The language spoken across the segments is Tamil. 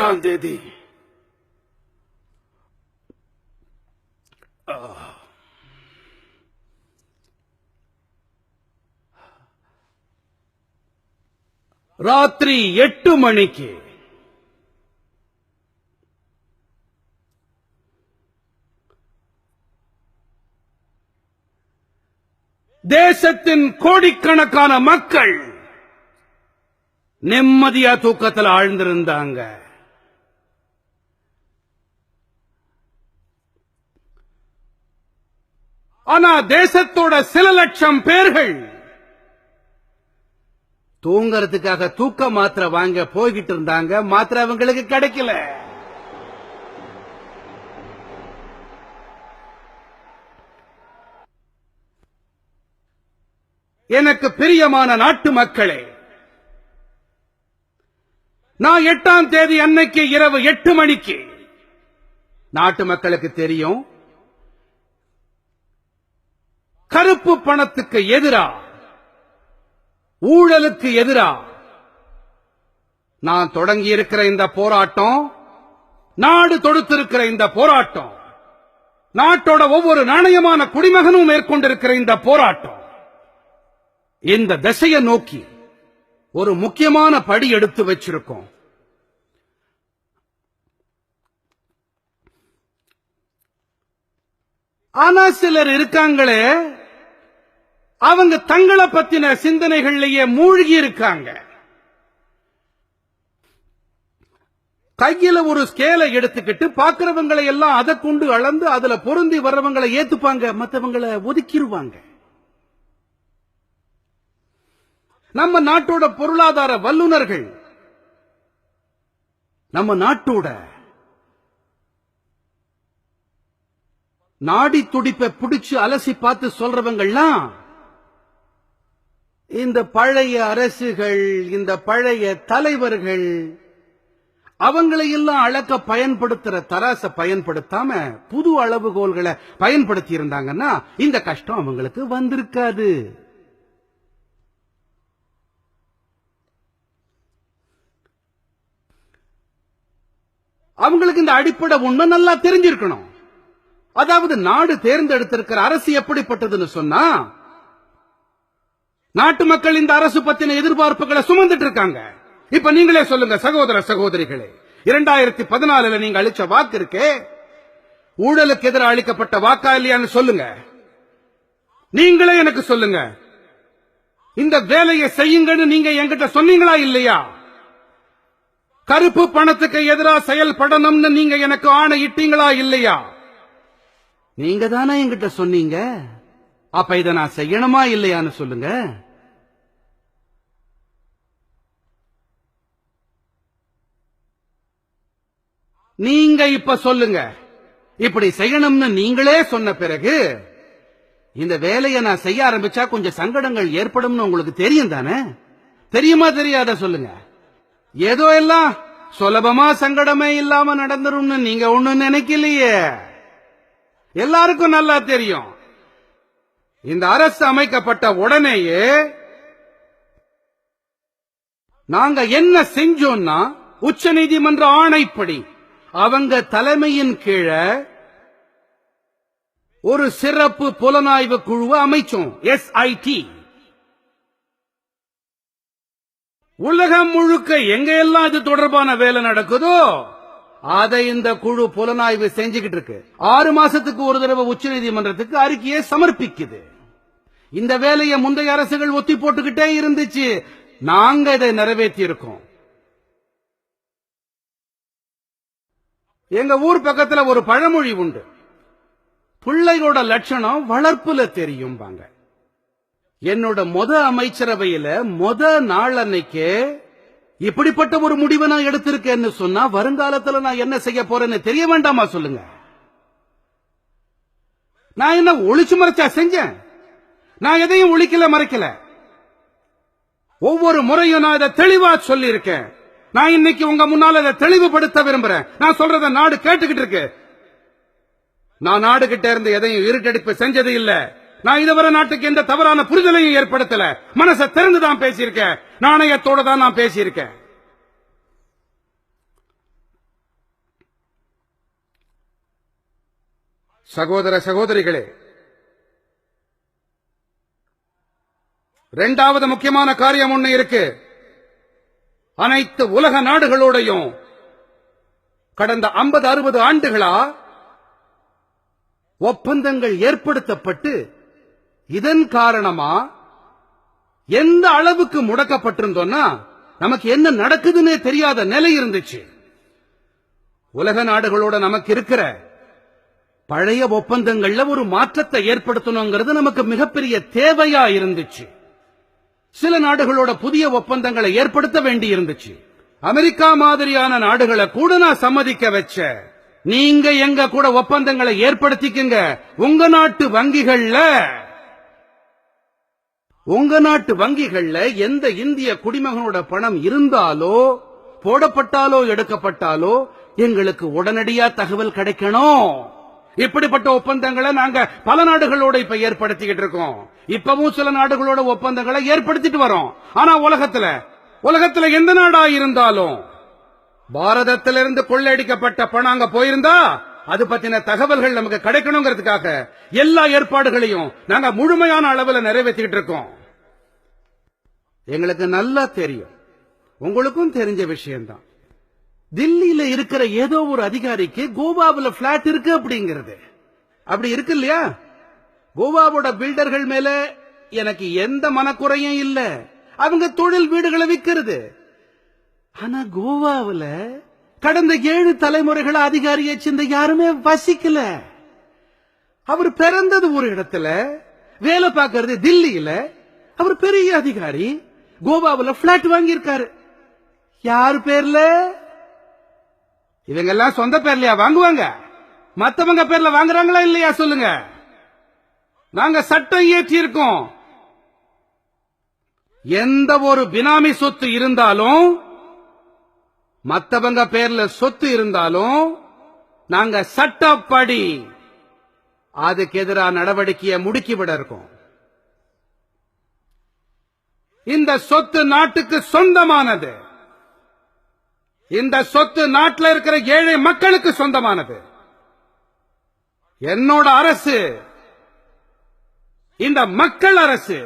8ஆம் தேதி ராத்திரி 8 மணிக்கு தேசத்தின் கோடிக்கணக்கான மக்கள் நிம்மதியா தூக்கத்தில் ஆழ்ந்திருந்தாங்க. ஆனா தேசத்தோட சில லட்சம் பேர்கள் தூங்கறதுக்காக தூக்க மாத்திரை வாங்க போய்கிட்டு இருந்தாங்க. மாத்திரை அவங்களுக்கு கிடைக்கல. எனக்கு பிரியமான நாட்டு மக்களே, நான் 8ஆம் தேதி அன்னைக்கு இரவு 8 மணிக்கு நாட்டு மக்களுக்கு தெரியும், கருப்பு பணத்துக்கு எதிரா, ஊழலுக்கு எதிரா நான் தொடங்கி இருக்கிற இந்த போராட்டம், நாடு தொடுத்திருக்கிற இந்த போராட்டம், நாட்டோட ஒவ்வொரு நாணயமான குடிமகனும் மேற்கொண்டிருக்கிற இந்த போராட்டம் இந்த திசையை நோக்கி ஒரு முக்கியமான படி எடுத்து வச்சிருக்கோம். ஆனா சிலர் இருக்காங்களே, அவங்க தங்களை பத்தின சிந்தனைகள்லயே மூழ்கி இருக்காங்க. கையில ஒரு ஸ்கேலை எடுத்துக்கிட்டு பாக்குறவங்களை எல்லாம் அதை கொண்டு அளந்து அதுல பொருந்தி வர்றவங்களை ஏத்துப்பாங்க, மற்றவங்களை ஒதுக்கிடுவாங்க. நம்ம நாட்டோட பொருளாதார வல்லுநர்கள், நம்ம நாட்டோட நாடி துடிப்பை பிடிச்சு அலசி பார்த்து சொல்றவங்கெல்லாம் இந்த பழைய அரசுகள், இந்த பழைய தலைவர்கள், அவங்களை எல்லாம் அளக்க பயன்படுத்துற தராச பயன்படுத்தாம புது அளவுகோல்களை பயன்படுத்தி இருந்தாங்கன்னா இந்த கஷ்டம் அவங்களுக்கு வந்திருக்காது. அவங்களுக்கு இந்த அடிப்படை உண்மை நல்லா தெரிஞ்சிருக்கணும். அதாவது நாடு தேர்ந்தெடுத்திருக்கிற அரசு எப்படிப்பட்டதுன்னு சொன்னா, நாட்டு மக்கள் இந்த அரசு பத்தின எதிர்பார்ப்புகளை சுமந்துட்டு இருக்காங்க. இப்ப நீங்களே சொல்லுங்க சகோதர சகோதரிகளே, 2014 நீங்க அளிச்ச வாக்கு இருக்கே, ஊழலுக்கு எதிராக அளிக்கப்பட்ட வாக்கா இல்லையான்னு சொல்லுங்க. நீங்களே எனக்கு சொல்லுங்க, இந்த வேலையை செய்யுங்கன்னு நீங்க என்கிட்ட சொன்னீங்களா இல்லையா? கருப்பு பணத்துக்கு எதிராக செயல்படணும்னு நீங்க எனக்கு ஆணையிட்டீங்களா இல்லையா? நீங்க தானே என்கிட்ட சொன்னீங்க. அப்ப இதை நான் செய்யணுமா இல்லையான்னு சொல்லுங்க. நீங்க இப்ப சொல்லுங்க, இப்படி செய்யணும்னு நீங்களே சொன்ன பிறகு இந்த வேலையை நான் செய்ய ஆரம்பிச்சா கொஞ்சம் சங்கடங்கள் ஏற்படும் உங்களுக்கு தெரியும் தானே? தெரியுமா தெரியாத சொல்லுங்க. ஏதோ எல்லாம் சுலபமா சங்கடமே இல்லாம நடந்துரும்னு நீங்க ஒண்ணு நினைக்கலையே. எல்லாருக்கும் நல்லா தெரியும், இந்த அரசு அமைக்கப்பட்ட உடனேயே நாங்க என்ன செஞ்சோம்னா, உச்ச நீதிமன்ற ஆணைப்படி அவங்க தலைமையின் கீழே ஒரு சிறப்பு புலனாய்வு குழுவை அமைச்சோம், SIT. உலகம் முழுக்க எங்க எல்லாம் இது தொடர்பான வேலை நடக்குதோ அதை இந்த குழு புலனாய்வு செஞ்சுக்கிட்டு இருக்கு. 6 மாசத்துக்கு ஒரு தடவை உச்ச நீதிமன்றத்துக்கு அறிக்கையை சமர்ப்பிக்குது. இந்த வேலையை முந்தைய அரசுகள் ஒத்தி போட்டுக்கிட்டே இருந்துச்சு. நாங்க இதை நிறைவேற்றி இருக்கோம். எங்க ஊர் பக்கத்துல ஒரு பழமொழி உண்டு, பிள்ளையோட லட்சணம் வளர்ப்புல தெரியும் பாங்க. என்னோட அமைச்சரவையில நாள் அன்னைக்கு இப்படிப்பட்ட ஒரு முடிவை நான் எடுத்திருக்கேன்னு சொன்னா வருங்காலத்துல நான் என்ன செய்ய போறேன்னு தெரிய வேண்டாமா சொல்லுங்க? நான் என்ன ஒளிச்சு மறைச்சா செஞ்சேன்? நான் எதையும் ஒளிக்கல மறைக்கல. ஒவ்வொரு முறையும் நான் இதை தெளிவா சொல்லி இருக்கேன். நான் இன்னைக்கு உங்க முன்னால இதை தெளிவுபடுத்த விரும்புறேன். நான் சொல்றத நாடு கேட்டுக்கிட்டு இருக்கு. நான் நாடு கிட்ட இருந்து எதையும் இருட்டடிப்பு செஞ்சது இல்ல. நான் இதுவரை நாட்டுக்கு எந்த தவறான புரிதலையும் ஏற்படுத்தல. மனசை திறந்து தான் பேசியிருக்கேன். நாணயத்தோட தான் நான் பேசியிருக்கேன். சகோதர சகோதரிகளே, இரண்டாவது முக்கியமான காரியம் ஒண்ணு இருக்கு. அனைத்து உலக நாடுகளோடையும் கடந்த 50-60 ஆண்டுகளா ஒப்பந்தங்கள் ஏற்படுத்தப்பட்டு இதன் காரணமா எந்த அளவுக்கு முடக்கப்பட்டிருந்தோம்னா நமக்கு என்ன நடக்குதுன்னே தெரியாத நிலை இருந்துச்சு. உலக நாடுகளோட நமக்கு இருக்கிற பழைய ஒப்பந்தங்கள்ல ஒரு மாற்றத்தை ஏற்படுத்தணுங்கிறது நமக்கு மிகப்பெரிய தேவையா இருந்துச்சு. சில நாடுகளோட புதிய ஒப்பந்தங்களை ஏற்படுத்த வேண்டி இருந்துச்சு. அமெரிக்கா மாதிரியான நாடுகளை கூட நான் சம்மதிக்க வச்ச. நீங்க எங்க கூட ஒப்பந்தங்களை ஏற்படுத்திக்கங்க. உங்க நாட்டு வங்கிகள்ல எந்த இந்திய குடிமகனோட பணம் இருந்தாலோ போடப்பட்டாலோ எடுக்கப்பட்டாலோ எங்களுக்கு உடனடியா தகவல் கிடைக்கணும். இப்படிப்பட்ட ஒப்பந்தங்களை நாங்க பல நாடுகளோட இப்ப ஏற்படுத்திக்கிட்டு இருக்கோம். இப்பவும் சில நாடுகளோட ஒப்பந்தங்களை ஏற்படுத்திட்டு வரோம். ஆனா உலகத்துல எந்த நாடா இருந்தாலும் பாரதத்திலிருந்து கொள்ளையடிக்கப்பட்ட பணம் அங்க போயிருந்தா அது பத்தின தகவல்கள் நமக்கு கிடைக்கணுங்கிறதுக்காக எல்லா ஏற்பாடுகளையும் நாங்க முழுமையான அளவில் நிறைவேற்றிட்டு இருக்கோம். எங்களுக்கு நல்லா தெரியும், உங்களுக்கும் தெரிஞ்ச விஷயம்தான், தில்லியில இருக்கிற ஏதோ ஒரு அதிகாரிக்கு கோவாவுல பிளாட் இருக்கு அப்படிங்கிறது. அப்படி இருக்கு இல்லையா? கோவாவோட பில்டர்கள் மேல எனக்கு எந்த மனக்குறையும் இல்ல. அவங்க தொழில் வீடுகளை விற்கிறது. ஆனா கோவாவுல கடந்த 7 தலைமுறைகள் அதிகாரியை சேர்ந்த யாருமே வசிக்கல. அவர் பிறந்தது ஒரு இடத்துல, வேலை பார்க்கறது தில்லியில. அவர் பெரிய அதிகாரி, கோவாவுல பிளாட் வாங்கி இருக்காரு. யாரு பேர்ல? இவங்க எல்லாம் சொந்த பேர்லயா வாங்குவாங்க? மத்தவங்க பேர்ல வாங்குறாங்களா இல்லையா சொல்லுங்க. நாங்க சட்டம் இயற்றி இருக்கோம். எந்த ஒரு பினாமி சொத்து இருந்தாலும், மத்தவங்க பேர்ல சொத்து இருந்தாலும் நாங்க சட்டப்படி அதுக்கு எதிராக நடவடிக்கையை முடுக்கிவிட இருக்கோம். இந்த சொத்து நாட்டுக்கு சொந்தமானது. இந்த சொத்து நாட்டில் இருக்கிற ஏழை மக்களுக்கு சொந்தமானது. என்னோட அரசு இந்த மக்கள் அரசு.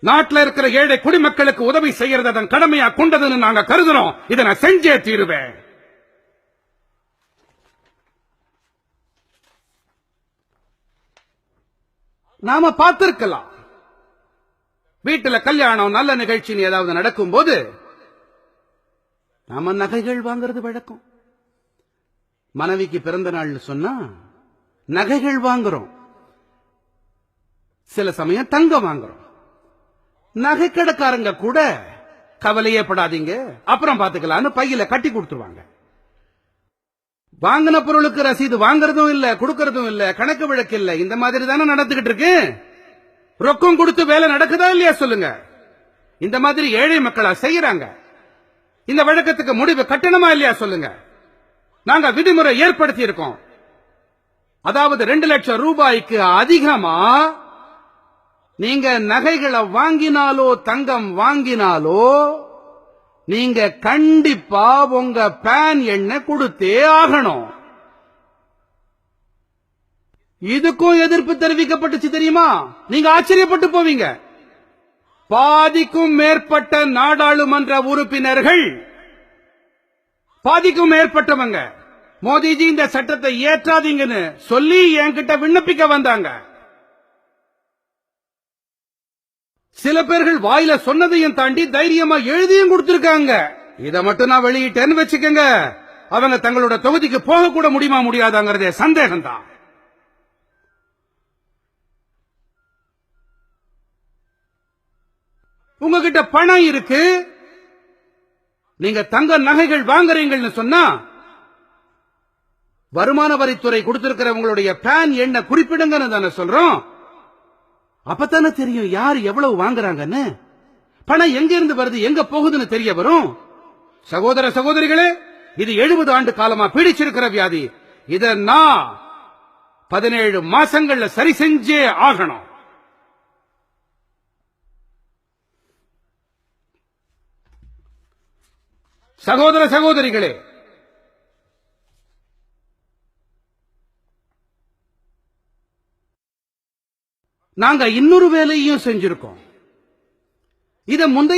நாட்டில் இருக்கிற ஏழை குடிமக்களுக்கு உதவி செய்யறது அதன் கடமையா கொண்டதுன்னு நாங்க கருதுறோம். இதை நான் செஞ்சே தீருவேன். நாம பார்த்திருக்கலாம், வீட்டுல கல்யாணம் நல்ல நிகழ்ச்சின்னு ஏதாவது நடக்கும் போது நாம நகைகள் வாங்குறது வழக்கம். மனைவிக்கு பிறந்த நாள் சொன்னா நகைகள் வாங்குறோம். சில சமயம் தங்கம் வாங்குறோம். நகை கடைக்காரங்க கூட கவலையே படாதீங்க, அப்புறம் பாத்துக்கலாம்னு பையில கட்டி கொடுத்துருவாங்க. வாங்கின பொருளுக்கு ரசீது வாங்குறதும் இல்ல, கொடுக்கறதும் இல்ல, கணக்கு வழக்கு இல்ல. இந்த மாதிரி தானே நடந்துகிட்டு இருக்கு. ரொக்கம் கொடுத்து வேலை நடக்குதா இல்லையா சொல்லுங்க. இந்த மாதிரி ஏழை மக்களா செய்யறாங்க. இந்த வழக்கத்துக்கு முடிவு கட்டணமா இல்லையா சொல்லுங்க. நாங்க விதிமுறை ஏற்படுத்தி இருக்கோம். அதாவது 2 லட்சம் ரூபாய்க்கு அதிகமா நீங்க நகைகளை வாங்கினாலோ தங்கம் வாங்கினாலோ நீங்க கண்டிப்பா உங்க பேன் எண்ணை கொடுத்தே ஆகணும். இதுக்கும் எதிர்ப்பு தெரிவிக்கப்பட்டுச்சு தெரியுமா? நீங்க ஆச்சரியப்பட்டு போவீங்க. பாதிக்கும் மேற்பட்ட நாடாளுமன்ற உறுப்பினர்கள், பாதிக்கும் மேற்பட்டவங்க மோடிஜி இந்த சட்டத்தை ஏற்றாதீங்கன்னு சொல்லி என்கிட்ட விண்ணப்பிக்க வந்தாங்க. சில பேர்கள் வாயில சொன்னதையும் தாண்டி தைரியமா எழுதியும் கொடுத்திருக்காங்க. இதை மட்டும் நான் வெளியிட்டேன்னு வச்சுக்கங்க, அவங்க தங்களோட தொகுதிக்கு போக கூட முடியுமா முடியாதாங்கிறதே சந்தேகம் தான். உங்ககிட்ட பணம் இருக்கு, நீங்க தங்க நகைகள் வாங்குறீங்கன்னு சொன்னா வருமான வரித்துறை கொடுத்திருக்கிற உங்களுடைய பேன் எண்ணை குறிப்பிடுங்கன்னு தானே சொல்றோம். அப்பத்தானே தெரியும் யார் எவ்வளவு வாங்குறாங்கன்னு. பணம் எங்க இருந்து வருது, எங்க போகுதுன்னு தெரிய வரும். சகோதர சகோதரிகளே, இது 70 ஆண்டு காலமா பீடிச்சிருக்கிற வியாதி. இத நான் 17 மாசங்கள்ல சரி செஞ்சே ஆகணும். சகோதர சகோதரிகளே, நாங்க இன்னொரு வேலையையும் செஞ்சிருக்கோம். இத முந்தைய